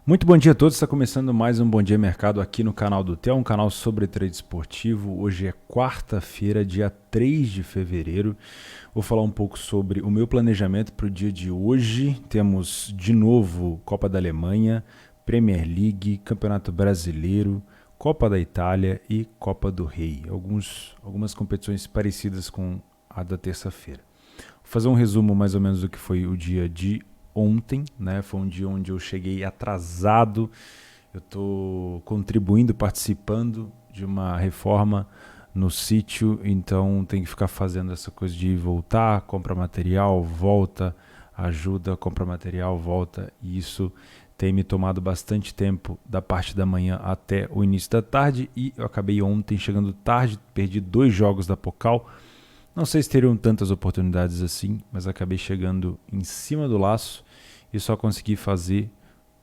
Muito bom dia a todos, está começando mais um Bom Dia Mercado aqui no canal do Theo, um canal sobre trade esportivo. Hoje é quarta-feira, dia 3 de fevereiro. Vou falar um pouco sobre o meu planejamento para o dia de hoje. Temos de novo Copa da Alemanha, Premier League, Campeonato Brasileiro, Copa da Itália e Copa do Rei. Algumas competições parecidas com a da terça-feira. Vou fazer um resumo mais ou menos do que foi o dia de ontem, né? Foi um dia onde eu cheguei atrasado. Eu estou contribuindo, participando de uma reforma no sítio, então tem que ficar fazendo essa coisa de ir voltar, compra material, volta, ajuda, compra material, volta, e isso tem me tomado bastante tempo da parte da manhã até o início da tarde, e eu acabei ontem chegando tarde, perdi 2 jogos da Pocal. Não sei se teriam tantas oportunidades assim, mas acabei chegando em cima do laço e só consegui fazer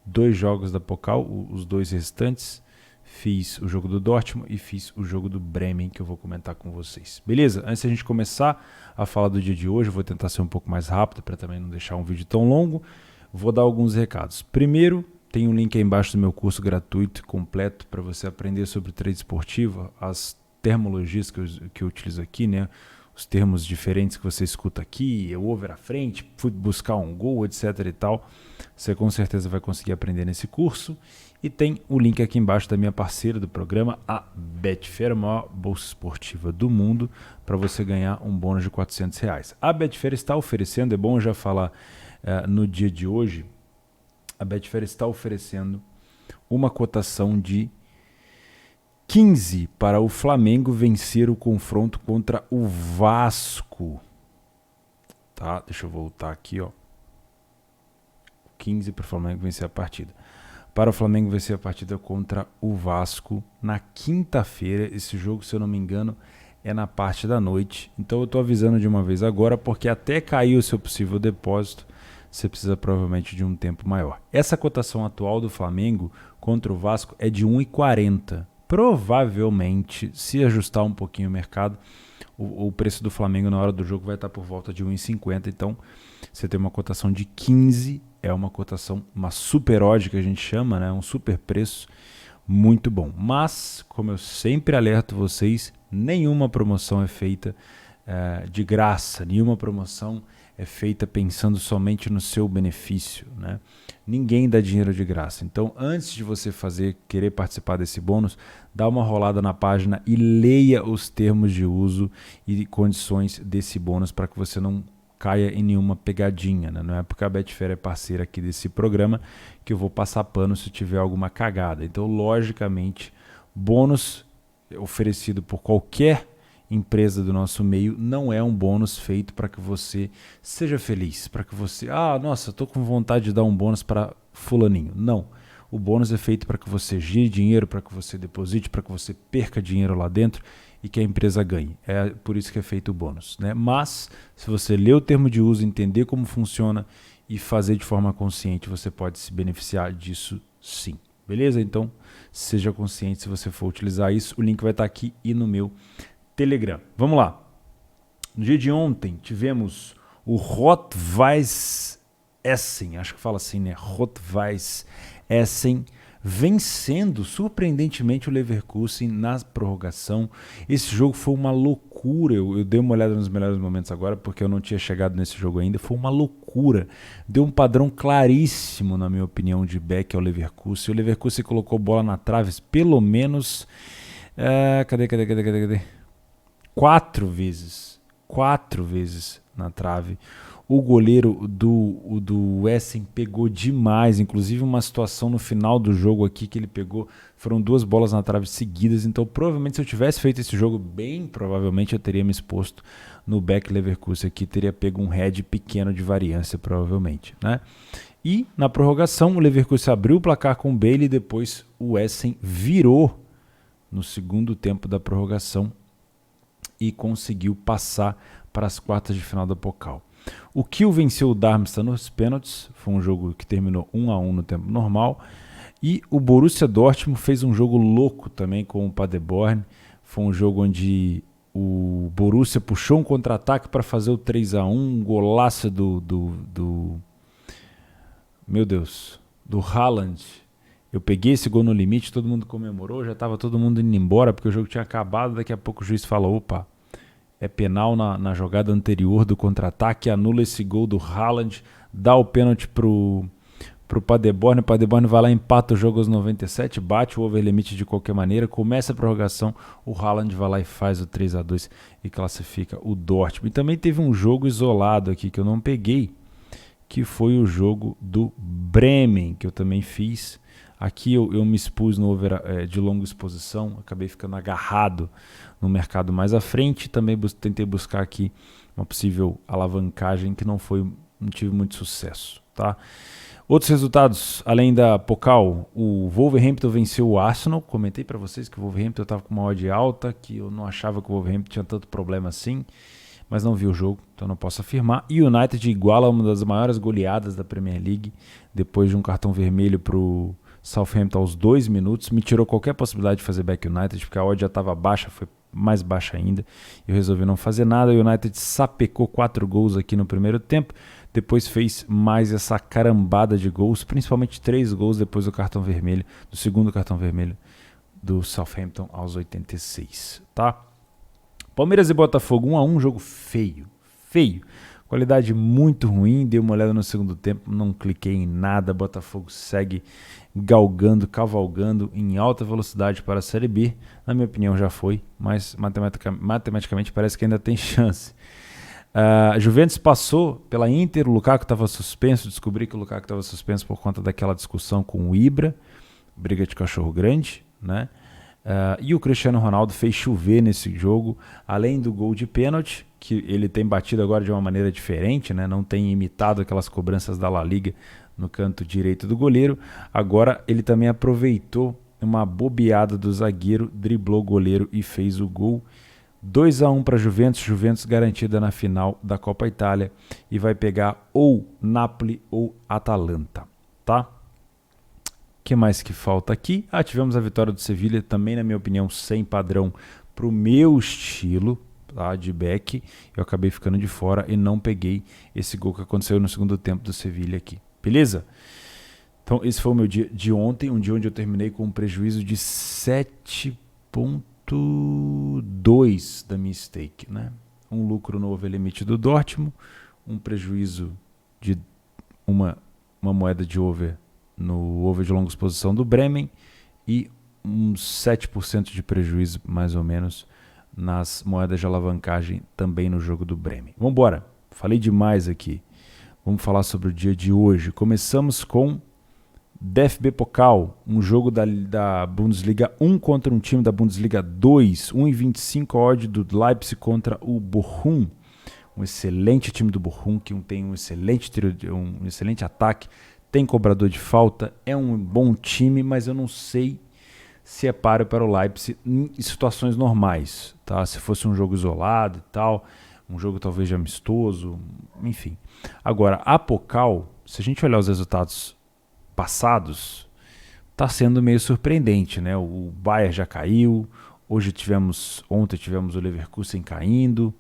2 jogos da Pocal, os 2 restantes. Fiz o jogo do Dortmund e fiz o jogo do Bremen, que eu vou comentar com vocês. Beleza? Antes de a gente começar a falar do dia de hoje, eu vou tentar ser um pouco mais rápido para também não deixar um vídeo tão longo. Vou dar alguns recados. Primeiro, tem um link aí embaixo do meu curso gratuito, completo, para você aprender sobre trade esportivo, as termologias que eu utilizo aqui, né? Os termos diferentes que você escuta aqui, o over à frente, fui buscar um gol, etc e tal. Você com certeza vai conseguir aprender nesse curso. E tem o link aqui embaixo da minha parceira do programa, a Betfair, a maior bolsa esportiva do mundo, para você ganhar um bônus de R$400. A Betfair está oferecendo, é bom já falar no dia de hoje, a Betfair está oferecendo uma cotação de 15 para o Flamengo vencer o confronto contra o Vasco. Tá, deixa eu voltar aqui, ó. 15 para o Flamengo vencer a partida. Para o Flamengo vencer a partida contra o Vasco na quinta-feira. Esse jogo, se eu não me engano, é na parte da noite. Então eu estou avisando de uma vez agora, porque até cair o seu possível depósito, você precisa provavelmente de um tempo maior. Essa cotação atual do Flamengo contra o Vasco é de 1,40. Provavelmente, se ajustar um pouquinho o mercado, o preço do Flamengo na hora do jogo vai estar por volta de 1,50. Então, você tem uma cotação de 15, é uma cotação, uma super odd que a gente chama, né? Um super preço, muito bom. Mas, como eu sempre alerto vocês, nenhuma promoção é feita de graça, nenhuma promoção é feita pensando somente no seu benefício, né? Ninguém dá dinheiro de graça. Então, antes de você querer participar desse bônus, dá uma rolada na página e leia os termos de uso e condições desse bônus para que você não caia em nenhuma pegadinha, né? Não é porque a Betfair é parceira aqui desse programa que eu vou passar pano se tiver alguma cagada. Então, logicamente, bônus oferecido por qualquer empresa do nosso meio não é um bônus feito para que você seja feliz, para que você, nossa, estou com vontade de dar um bônus para fulaninho. Não, o bônus é feito para que você gire dinheiro, para que você deposite, para que você perca dinheiro lá dentro e que a empresa ganhe. É por isso que é feito o bônus, né? Mas, se você ler o termo de uso, entender como funciona e fazer de forma consciente, você pode se beneficiar disso sim. Beleza? Então, seja consciente se você for utilizar isso. O link vai estar aqui e no meu Telegram. Vamos lá. No dia de ontem tivemos o Rot-Weiss Essen, acho que fala assim, né? Rot-Weiss Essen vencendo surpreendentemente o Leverkusen na prorrogação. Esse jogo foi uma loucura. Eu dei uma olhada nos melhores momentos agora porque eu não tinha chegado nesse jogo ainda. Foi uma loucura. Deu um padrão claríssimo, na minha opinião, de back ao Leverkusen. O Leverkusen colocou bola na trave pelo menos... Cadê? 4 vezes na trave. O goleiro do Essen pegou demais, inclusive uma situação no final do jogo aqui que ele pegou, foram 2 bolas na trave seguidas, então provavelmente se eu tivesse feito esse jogo, bem provavelmente eu teria me exposto no back Leverkusen aqui, teria pego um head pequeno de variância provavelmente, né? E na prorrogação o Leverkusen abriu o placar com o Bailey, depois o Essen virou no segundo tempo da prorrogação e conseguiu passar para as quartas de final da Pokal. O Kiel venceu o Darmstadt nos pênaltis, foi um jogo que terminou 1-1 no tempo normal, e o Borussia Dortmund fez um jogo louco também com o Paderborn, foi um jogo onde o Borussia puxou um contra-ataque para fazer o 3-1, um golaço do Haaland, Eu peguei esse gol no limite, todo mundo comemorou, já estava todo mundo indo embora porque o jogo tinha acabado. Daqui a pouco o juiz fala, opa, é penal na jogada anterior do contra-ataque, anula esse gol do Haaland, dá o pênalti pro Paderborn. O Paderborn vai lá, empata o jogo aos 97, bate o over limite de qualquer maneira, começa a prorrogação, o Haaland vai lá e faz o 3-2 e classifica o Dortmund. E também teve um jogo isolado aqui que eu não peguei, que foi o jogo do Bremen, que eu também fiz. Aqui eu me expus no over de longa exposição, acabei ficando agarrado no mercado mais à frente. Também tentei buscar aqui uma possível alavancagem que não tive muito sucesso. Tá? Outros resultados, além da Pokal, o Wolverhampton venceu o Arsenal. Comentei para vocês que o Wolverhampton estava com uma odd alta, que eu não achava que o Wolverhampton tinha tanto problema assim, mas não vi o jogo, então não posso afirmar. E o United iguala uma das maiores goleadas da Premier League, depois de um cartão vermelho para o Southampton aos 2 minutos. Me tirou qualquer possibilidade de fazer back United, porque a odd já estava baixa, foi mais baixa ainda. Eu resolvi não fazer nada. O United sapecou 4 gols aqui no primeiro tempo, depois fez mais essa carambada de gols, principalmente 3 gols depois do cartão vermelho, do segundo cartão vermelho do Southampton aos 86, tá? Palmeiras e Botafogo 1-1, jogo feio, qualidade muito ruim. Dei uma olhada no segundo tempo, não cliquei em nada. Botafogo segue galgando, cavalgando em alta velocidade para a Série B. Na minha opinião já foi, mas matematicamente parece que ainda tem chance. A Juventus passou pela Inter, o Lukaku estava suspenso. Descobri que o Lukaku estava suspenso por conta daquela discussão com o Ibra, briga de cachorro grande, né? E o Cristiano Ronaldo fez chover nesse jogo, além do gol de pênalti, que ele tem batido agora de uma maneira diferente, né? Não tem imitado aquelas cobranças da La Liga no canto direito do goleiro. Agora ele também aproveitou uma bobeada do zagueiro, driblou o goleiro e fez o gol. 2-1 para Juventus garantida na final da Copa Itália e vai pegar ou Napoli ou Atalanta, tá? O que mais que falta aqui? Tivemos a vitória do Sevilha, também na minha opinião sem padrão para o meu estilo, tá, de back. Eu acabei ficando de fora e não peguei esse gol que aconteceu no segundo tempo do Sevilha aqui, beleza? Então esse foi o meu dia de ontem, um dia onde eu terminei com um prejuízo de 7,2 da minha stake, né? Um lucro no over limite do Dortmund, um prejuízo de uma moeda de over no over de longa exposição do Bremen e uns 7% de prejuízo, mais ou menos, nas moedas de alavancagem também no jogo do Bremen. Vamos embora, falei demais aqui. Vamos falar sobre o dia de hoje. Começamos com DFB Pokal, um jogo da Bundesliga 1 contra um time da Bundesliga 2, 1,25 odd do Leipzig contra o Bochum. Um excelente time do Bochum, que tem um excelente ataque, tem cobrador de falta, é um bom time, mas eu não sei se é páreo para o Leipzig em situações normais, tá? Se fosse um jogo isolado e tal, um jogo talvez de amistoso, enfim. Agora, a Pokal, se a gente olhar os resultados passados, está sendo meio surpreendente, né? O Bayern já caiu, ontem tivemos o Leverkusen caindo,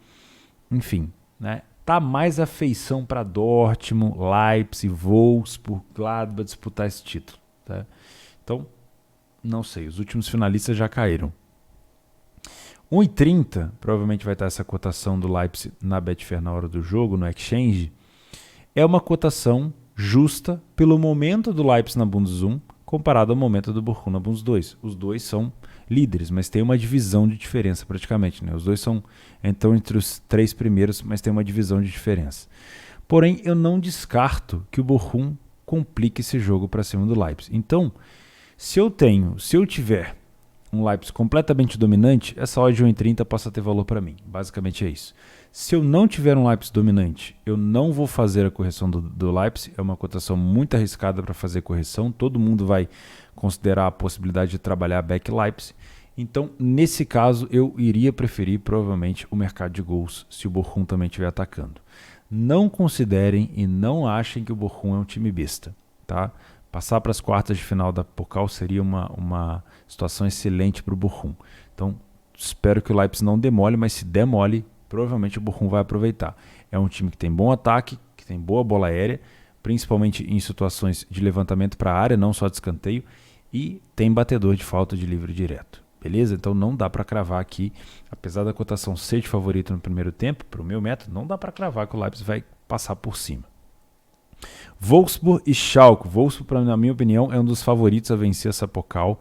enfim, né? Tá mais afeição para Dortmund, Leipzig, Wolfsburg, Gladbach disputar esse título, tá? Então, não sei, os últimos finalistas já caíram. 1,30, provavelmente vai estar essa cotação do Leipzig na Betfair na hora do jogo, no Exchange. É uma cotação justa pelo momento do Leipzig na Bundes 1 comparado ao momento do Bochum na Bundes 2. Os dois são líderes, mas tem uma divisão de diferença praticamente, né? Os dois são então entre os 3 primeiros, mas tem uma divisão de diferença. Porém, eu não descarto que o Bochum complique esse jogo para cima do Leipzig. Então, se eu tiver um Leipzig completamente dominante, essa odd de 1,30 possa ter valor para mim. Basicamente é isso. Se eu não tiver um Leipzig dominante, eu não vou fazer a correção do Leipzig. É uma cotação muito arriscada para fazer correção. Todo mundo vai considerar a possibilidade de trabalhar back Leipzig. Então, nesse caso, eu iria preferir provavelmente o mercado de gols se o Bochum também estiver atacando. Não considerem e não achem que o Bochum é um time besta, tá? Passar para as quartas de final da Pokal seria uma situação excelente para o Bochum. Então, espero que o Leipzig não demole, mas se demole, provavelmente o Bochum vai aproveitar. É um time que tem bom ataque, que tem boa bola aérea, principalmente em situações de levantamento para a área, não só de escanteio, e tem batedor de falta de livre direto. Beleza? Então não dá para cravar aqui, apesar da cotação ser de favorito no primeiro tempo, para o meu método, não dá para cravar que o Leipzig vai passar por cima. Wolfsburg e Schalke. Wolfsburg, na minha opinião, é um dos favoritos a vencer essa Pokal.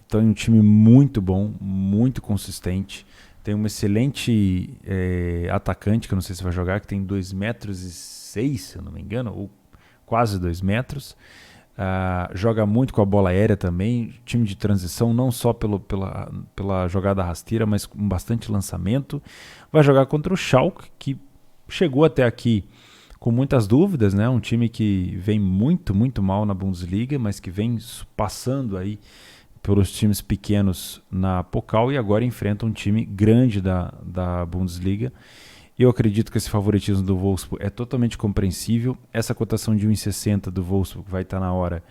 Então é um time muito bom, muito consistente. Tem um excelente atacante, que eu não sei se vai jogar, que tem 2,6 metros, se eu não me engano, ou quase 2 metros. Joga muito com a bola aérea também, time de transição, não só pela jogada rasteira, mas com bastante lançamento. Vai jogar contra o Schalke, que chegou até aqui com muitas dúvidas, né? Um time que vem muito, muito mal na Bundesliga, mas que vem passando aí pelos times pequenos na Pokal e agora enfrenta um time grande da Bundesliga. Eu acredito que esse favoritismo do Wolfsburg é totalmente compreensível. Essa cotação de 1,60 do Wolfsburg vai estar na hora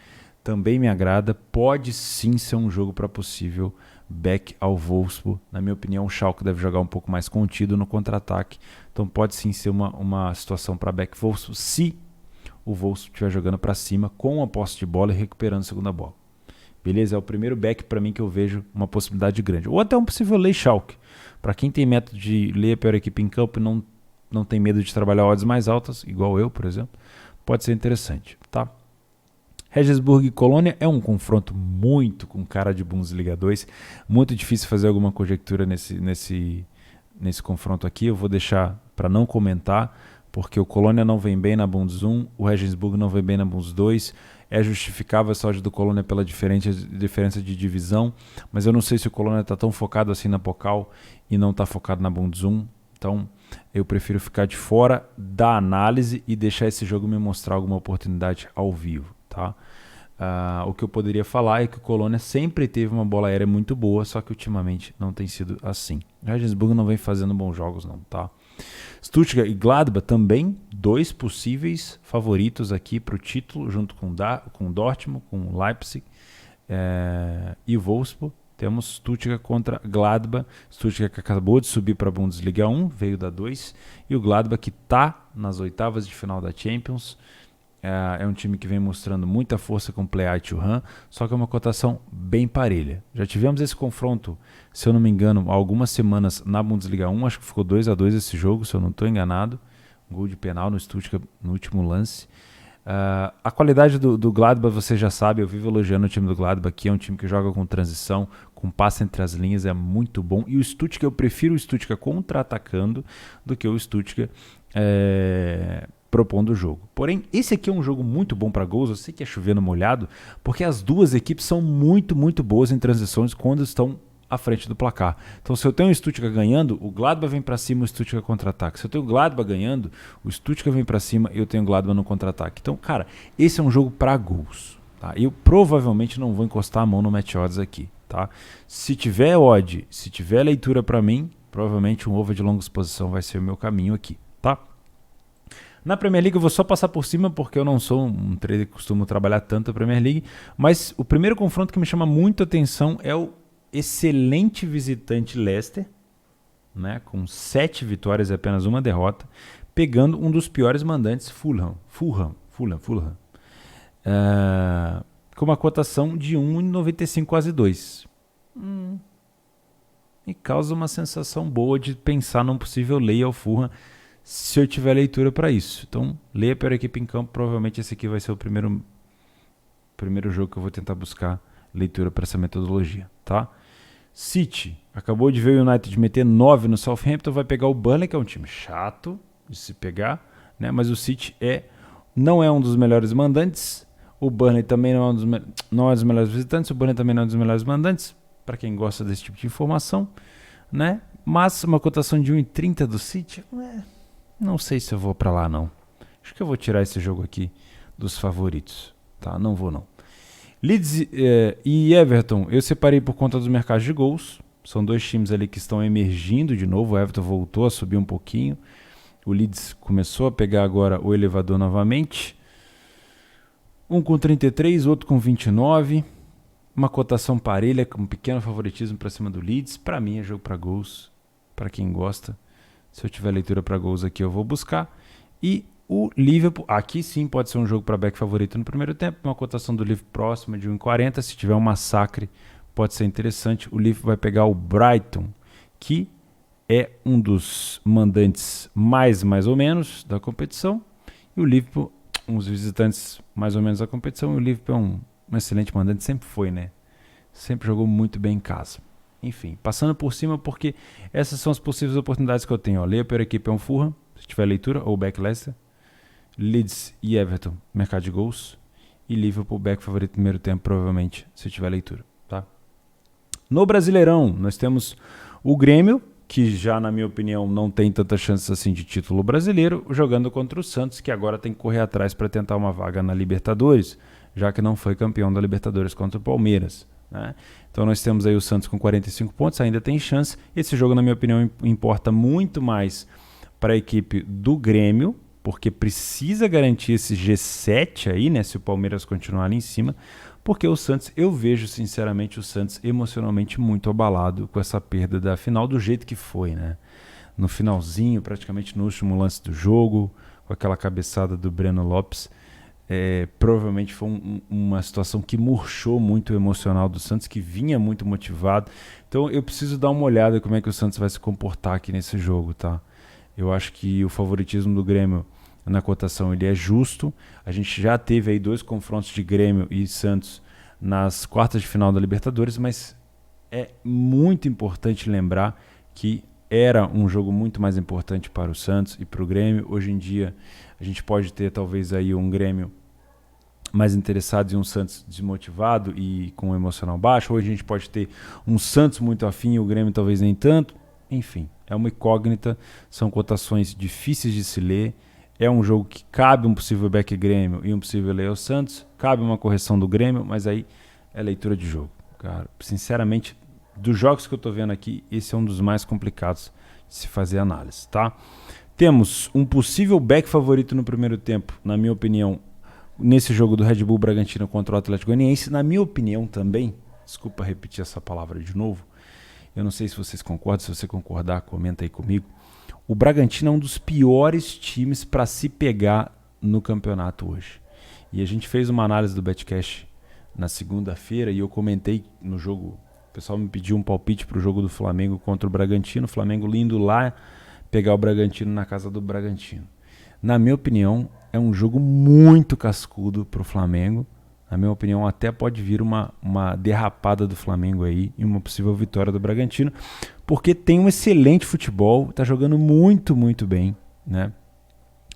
também me agrada. Pode sim ser um jogo para possível back ao Wolfsburg. Na minha opinião, o Schalke deve jogar um pouco mais contido no contra-ataque. Então pode sim ser uma situação para back Wolfsburg se o Wolfsburg estiver jogando para cima com a posse de bola e recuperando a segunda bola. Beleza? É o primeiro back para mim que eu vejo uma possibilidade grande. Ou até um possível lay Schalke. Para quem tem método de ler a pior equipe em campo e não tem medo de trabalhar odds mais altas, igual eu, por exemplo, pode ser interessante, tá? Regensburg e Colônia é um confronto muito com cara de Bundesliga 2. Muito difícil fazer alguma conjectura nesse confronto aqui. Eu vou deixar para não comentar, porque o Colônia não vem bem na Bundes 1, o Regensburg não vem bem na Bundes 2. É justificável essa odd do Colônia pela diferença de divisão, mas eu não sei se o Colônia está tão focado assim na Pokal e não está focado na Bundes 1. Então eu prefiro ficar de fora da análise e deixar esse jogo me mostrar alguma oportunidade ao vivo, tá? O que eu poderia falar é que o Colônia sempre teve uma bola aérea muito boa, só que ultimamente não tem sido assim. O Regensburg não vem fazendo bons jogos não, tá? Stuttgart e Gladbach também, 2 possíveis favoritos aqui para o título, junto com Dortmund, com Leipzig e Wolfsburg. Temos Stuttgart contra Gladbach. Stuttgart que acabou de subir para a Bundesliga 1, veio da 2, e o Gladbach que está nas oitavas de final da Champions. É um time que vem mostrando muita força com o Play to Run, só que é uma cotação bem parelha. Já tivemos esse confronto, se eu não me engano, há algumas semanas na Bundesliga 1, acho que ficou 2-2 esse jogo, se eu não estou enganado. Um gol de penal no Stuttgart no último lance. A qualidade do Gladbach você já sabe, eu vivo elogiando o time do Gladbach, que é um time que joga com transição, com passe entre as linhas, é muito bom. E o Stuttgart, eu prefiro o Stuttgart contra-atacando do que o Stuttgart propondo o jogo. Porém, esse aqui é um jogo muito bom para gols, eu sei que é chovendo molhado, porque as duas equipes são muito, muito boas em transições quando estão à frente do placar. Então, se eu tenho o Stuttgart ganhando, o Gladbach vem para cima, o Stuttgart contra-ataque. Se eu tenho o Gladbach ganhando, o Stuttgart vem para cima e eu tenho o Gladbach no contra-ataque. Então, cara, esse é um jogo para gols. Tá? Eu provavelmente não vou encostar a mão no match odds aqui. Tá? Se tiver odd, se tiver leitura para mim, provavelmente um over de longa exposição vai ser o meu caminho aqui. Tá? Na Premier League eu vou só passar por cima porque eu não sou um trader que costumo trabalhar tanto a Premier League, mas o primeiro confronto que me chama muito atenção é o excelente visitante Leicester, né, com 7 vitórias e apenas uma derrota, pegando um dos piores mandantes Fulham, com uma cotação de 1,95 quase 2. E causa uma sensação boa de pensar num possível lay ao Fulham, se eu tiver leitura para isso. Então, leia para a equipe em campo. Provavelmente esse aqui vai ser o primeiro jogo que eu vou tentar buscar leitura para essa metodologia, tá? City, acabou de ver o United meter 9 no Southampton, vai pegar o Burnley, que é um time chato de se pegar, né? Mas o City não é um dos melhores mandantes, o Burnley também não é um dos melhores visitantes, o Burnley também não é um dos melhores mandantes, para quem gosta desse tipo de informação, né? Mas uma cotação de 1,30 do City, não sei se eu vou para lá não. Acho que eu vou tirar esse jogo aqui dos favoritos, tá? Não vou não. Leeds e Everton, eu separei por conta dos mercados de gols. São dois times ali que estão emergindo de novo. O Everton voltou a subir um pouquinho. O Leeds começou a pegar agora o elevador novamente. Um com 33, outro com 29. Uma cotação parelha, com um pequeno favoritismo para cima do Leeds. Para mim é jogo para gols, para quem gosta. Se eu tiver leitura para gols aqui eu vou buscar. E o Liverpool, aqui sim pode ser um jogo para back favorito no primeiro tempo, uma cotação do Liverpool próxima de 1,40, se tiver um massacre pode ser interessante. O Liverpool vai pegar o Brighton, que é um dos mandantes mais ou menos da competição, e o Liverpool, uns visitantes mais ou menos da competição, e o Liverpool é um excelente mandante, sempre foi, né? Sempre jogou muito bem em casa. Enfim, passando por cima, porque essas são as possíveis oportunidades que eu tenho. Ó. Leia pela equipe é um Fulham, se tiver leitura, ou back Leicester. Leeds e Everton, mercado de gols. E Liverpool, back favorito no primeiro tempo, provavelmente, se tiver leitura. Tá? No Brasileirão, nós temos o Grêmio, que já, na minha opinião, não tem tantas chances assim de título brasileiro, jogando contra o Santos, que agora tem que correr atrás para tentar uma vaga na Libertadores, já que não foi campeão da Libertadores contra o Palmeiras. Né? Então nós temos aí o Santos com 45 pontos, ainda tem chance. Esse jogo, na minha opinião, importa muito mais para a equipe do Grêmio, porque precisa garantir esse G7 aí, né, se o Palmeiras continuar ali em cima, porque o Santos, eu vejo sinceramente o Santos emocionalmente muito abalado com essa perda da final do jeito que foi, né? No finalzinho, praticamente no último lance do jogo, com aquela cabeçada do Breno Lopes, provavelmente foi uma situação que murchou muito o emocional do Santos, que vinha muito motivado. Então eu preciso dar uma olhada como é que o Santos vai se comportar aqui nesse jogo, tá? Eu acho que o favoritismo do Grêmio na cotação ele é justo. A gente já teve aí 2 confrontos de Grêmio e Santos nas quartas de final da Libertadores, mas é muito importante lembrar que era um jogo muito mais importante para o Santos e para o Grêmio. Hoje em dia a gente pode ter talvez aí um Grêmio mais interessado e um Santos desmotivado e com um emocional baixo. Hoje a gente pode ter um Santos muito afim e o Grêmio talvez nem tanto. Enfim, é uma incógnita, são cotações difíceis de se ler. É um jogo que cabe um possível back Grêmio e um possível Leo Santos. Cabe uma correção do Grêmio, mas aí é leitura de jogo. Cara, sinceramente, dos jogos que eu tô vendo aqui, esse é um dos mais complicados de se fazer análise, tá? Temos um possível back favorito no primeiro tempo, na minha opinião, nesse jogo do Red Bull Bragantino contra o Atlético Goianiense. Na minha opinião também, desculpa repetir essa palavra de novo, eu não sei se vocês concordam, se você concordar, comenta aí comigo. O Bragantino é um dos piores times para se pegar no campeonato hoje. E a gente fez uma análise do Betcash na segunda-feira e eu comentei no jogo, o pessoal me pediu um palpite para o jogo do Flamengo contra o Bragantino, o Flamengo lindo lá, pegar o Bragantino na casa do Bragantino. Na minha opinião, é um jogo muito cascudo para o Flamengo. Na minha opinião, até pode vir uma derrapada do Flamengo aí e uma possível vitória do Bragantino, porque tem um excelente futebol, está jogando muito, muito bem, né?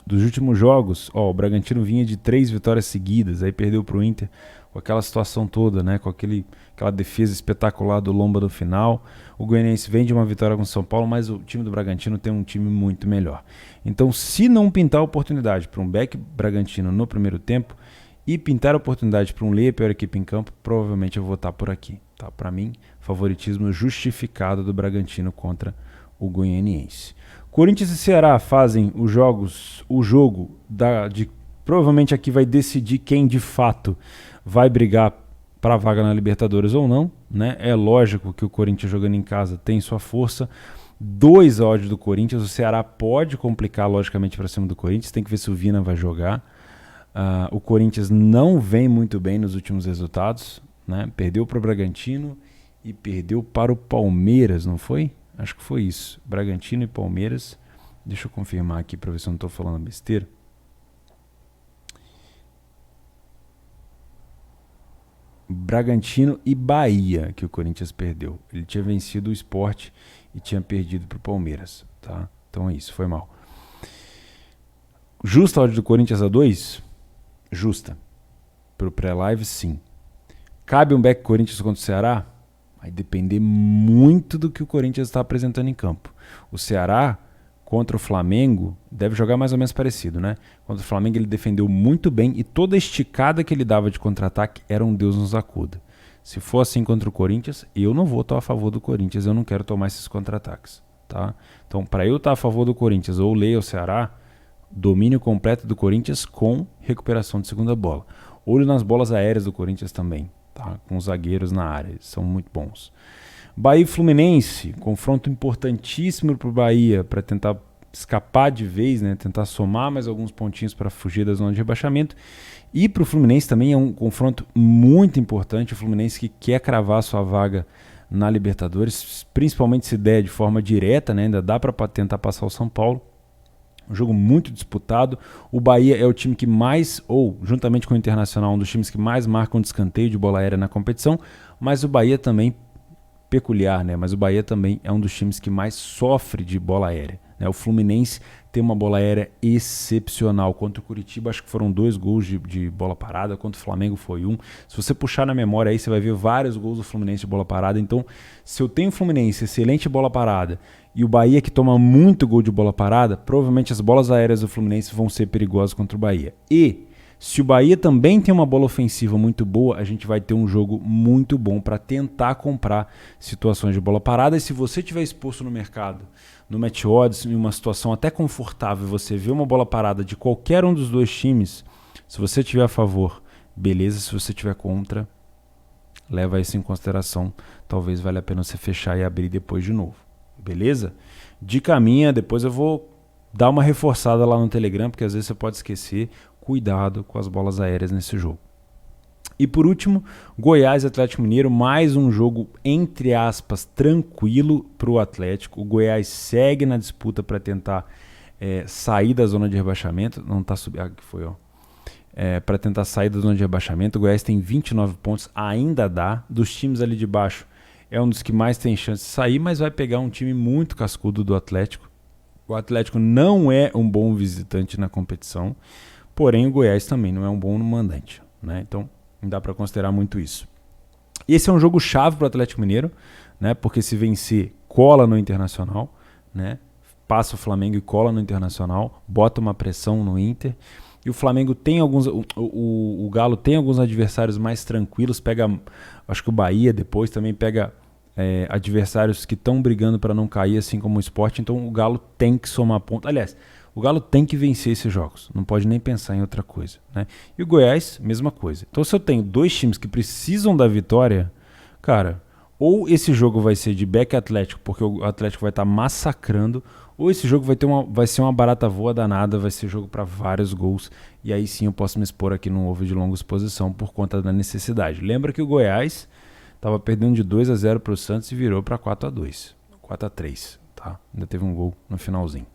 Dos últimos jogos, o Bragantino vinha de 3 vitórias seguidas, aí perdeu para o Inter com aquela situação toda, né? Com aquela defesa espetacular do Lomba no final. O Goianiense vem de uma vitória com o São Paulo, mas o time do Bragantino tem um time muito melhor. Então, se não pintar oportunidade para um back Bragantino no primeiro tempo, e pintar a oportunidade para um Leia, pior equipe em campo, provavelmente eu vou estar por aqui. Tá? Para mim, favoritismo justificado do Bragantino contra o Goianiense. Corinthians e Ceará fazem o jogo de provavelmente aqui vai decidir quem de fato vai brigar para a vaga na Libertadores ou não. Né? É lógico que o Corinthians jogando em casa tem sua força. 2 odds do Corinthians, o Ceará pode complicar logicamente para cima do Corinthians, tem que ver se o Vina vai jogar. O Corinthians não vem muito bem nos últimos resultados, né? Perdeu para o Bragantino e perdeu para o Palmeiras, não foi? Acho que foi isso. Bragantino e Palmeiras. Deixa eu confirmar aqui para ver se eu não estou falando besteira. Bragantino e Bahia que o Corinthians perdeu. Ele tinha vencido o Sport e tinha perdido para o Palmeiras. Tá? Então é isso, foi mal. Justa a odd do Corinthians a 2? Justa. Pro pré-live, sim. Cabe um back Corinthians contra o Ceará? Vai depender muito do que o Corinthians está apresentando em campo. O Ceará contra o Flamengo deve jogar mais ou menos parecido, né? Contra o Flamengo ele defendeu muito bem e toda a esticada que ele dava de contra-ataque era um Deus nos acuda. Se for assim contra o Corinthians, eu não vou estar a favor do Corinthians, eu não quero tomar esses contra-ataques, tá? Então, para eu estar a favor do Corinthians ou ler o Ceará, domínio completo do Corinthians com recuperação de segunda bola. Olho nas bolas aéreas do Corinthians também, tá? Com os zagueiros na área, eles são muito bons. Bahia e Fluminense, confronto importantíssimo para o Bahia para tentar escapar de vez, né? Tentar somar mais alguns pontinhos para fugir da zona de rebaixamento. E para o Fluminense também é um confronto muito importante. O Fluminense que quer cravar sua vaga na Libertadores, principalmente se der de forma direta, né? Ainda dá para tentar passar o São Paulo. Um jogo muito disputado. O Bahia é o time que mais, ou juntamente com o Internacional, um dos times que mais marcam descanteio de bola aérea na competição, mas o Bahia também, peculiar, né? Mas o Bahia também é um dos times que mais sofre de bola aérea, né? O Fluminense tem uma bola aérea excepcional. Contra o Curitiba, acho que foram 2 gols de bola parada. Contra o Flamengo foi 1. Se você puxar na memória aí, você vai ver vários gols do Fluminense de bola parada. Então, se eu tenho o Fluminense, excelente bola parada, e o Bahia que toma muito gol de bola parada, provavelmente as bolas aéreas do Fluminense vão ser perigosas contra o Bahia. E se o Bahia também tem uma bola ofensiva muito boa, a gente vai ter um jogo muito bom para tentar comprar situações de bola parada. E se você estiver exposto no mercado, no match odds, em uma situação até confortável, você vê uma bola parada de qualquer um dos dois times, se você tiver a favor, beleza. Se você tiver contra, leva isso em consideração. Talvez valha a pena você fechar e abrir depois de novo. Beleza? Dica minha, depois eu vou dar uma reforçada lá no Telegram, porque às vezes você pode esquecer. Cuidado com as bolas aéreas nesse jogo. E por último, Goiás e Atlético Mineiro, mais um jogo, entre aspas, tranquilo para o Atlético. O Goiás segue na disputa para tentar sair da zona de rebaixamento. Não está subindo, aqui foi, ó. Para tentar sair da zona de rebaixamento. O Goiás tem 29 pontos, ainda dá. Dos times ali de baixo, é um dos que mais tem chance de sair, mas vai pegar um time muito cascudo do Atlético. O Atlético não é um bom visitante na competição, porém o Goiás também não é um bom mandante, né? Então não dá para considerar muito isso. Esse é um jogo chave para o Atlético Mineiro, né? Porque se vencer, cola no Internacional, né? Passa o Flamengo e cola no Internacional, bota uma pressão no Inter. E o Flamengo tem alguns... O Galo tem alguns adversários mais tranquilos. Pega, acho que o Bahia depois também pega adversários que estão brigando para não cair, assim como o Sport. Então o Galo tem que somar ponto. Aliás, o Galo tem que vencer esses jogos. Não pode nem pensar em outra coisa, né? E o Goiás, mesma coisa. Então se eu tenho dois times que precisam da vitória, cara, ou esse jogo vai ser de back Atlético, porque o Atlético vai estar massacrando, ou esse jogo vai ser uma barata voa danada, vai ser jogo para vários gols, e aí sim eu posso me expor aqui num over de longa exposição por conta da necessidade. Lembra que o Goiás estava perdendo de 2-0 para o Santos e virou para 4-2, 4-3, tá? Ainda teve um gol no finalzinho.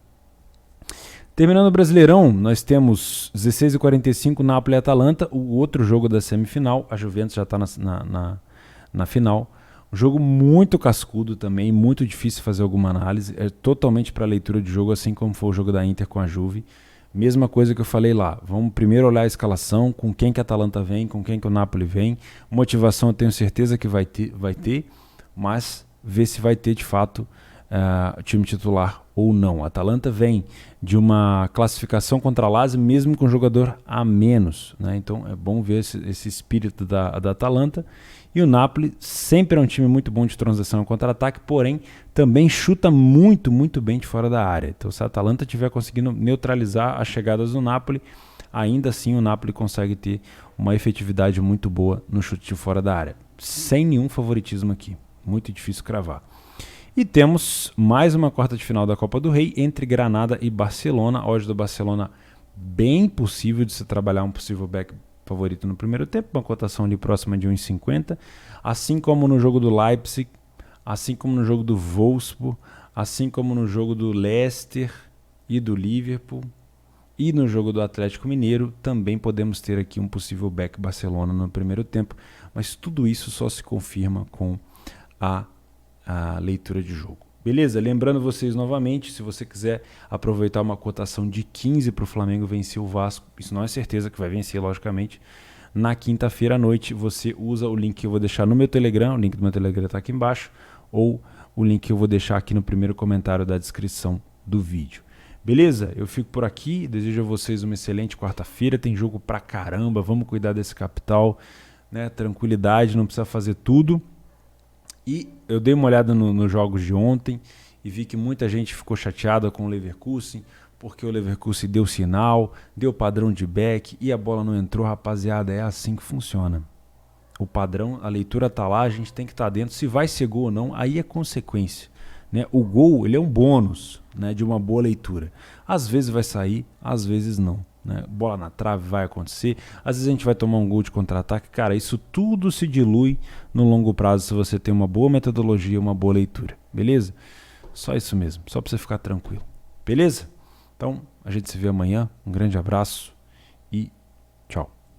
Terminando o Brasileirão, nós temos 16h45, Napoli e Atalanta, o outro jogo da semifinal. A Juventus já está na final. Um jogo muito cascudo também, muito difícil fazer alguma análise. É totalmente para leitura de jogo, assim como foi o jogo da Inter com a Juve. Mesma coisa que eu falei lá. Vamos primeiro olhar a escalação, com quem que a Atalanta vem, com quem que o Napoli vem. Motivação eu tenho certeza que vai ter, mas ver se vai ter de fato time titular ou não. A Atalanta vem de uma classificação contra a Lazio, mesmo com jogador a menos, né? Então é bom ver esse espírito da Atalanta. E o Napoli sempre é um time muito bom de transição e contra-ataque, porém também chuta muito, muito bem de fora da área. Então se a Atalanta estiver conseguindo neutralizar as chegadas do Napoli, ainda assim o Napoli consegue ter uma efetividade muito boa no chute de fora da área. Sem nenhum favoritismo aqui. Muito difícil cravar. E temos mais uma quarta de final da Copa do Rei entre Granada e Barcelona. Hoje do Barcelona bem possível de se trabalhar um possível back favorito no primeiro tempo, uma cotação ali próxima de 1,50. Assim como no jogo do Leipzig, assim como no jogo do Wolfsburg, assim como no jogo do Leicester e do Liverpool e no jogo do Atlético Mineiro, também podemos ter aqui um possível back Barcelona no primeiro tempo. Mas tudo isso só se confirma com a leitura de jogo. Beleza? Lembrando vocês novamente, se você quiser aproveitar uma cotação de 15 para o Flamengo vencer o Vasco, isso não é certeza que vai vencer, logicamente, na quinta-feira à noite, você usa o link que eu vou deixar no meu Telegram, o link do meu Telegram está aqui embaixo, ou o link que eu vou deixar aqui no primeiro comentário da descrição do vídeo. Beleza? Eu fico por aqui, desejo a vocês uma excelente quarta-feira, tem jogo pra caramba, vamos cuidar desse capital, né? Tranquilidade, não precisa fazer tudo. E eu dei uma olhada nos jogos de ontem e vi que muita gente ficou chateada com o Leverkusen, porque o Leverkusen deu sinal, deu padrão de back e a bola não entrou. Rapaziada, é assim que funciona. O padrão, a leitura tá lá, a gente tem que estar dentro. Se vai ser gol ou não, aí é consequência, né? O gol, ele é um bônus, né, de uma boa leitura. Às vezes vai sair, às vezes não, né? Bola na trave vai acontecer, às vezes a gente vai tomar um gol de contra-ataque. Cara, isso tudo se dilui no longo prazo se você tem uma boa metodologia, uma boa leitura, beleza? Só isso mesmo, só para você ficar tranquilo, beleza? Então, a gente se vê amanhã, um grande abraço e tchau.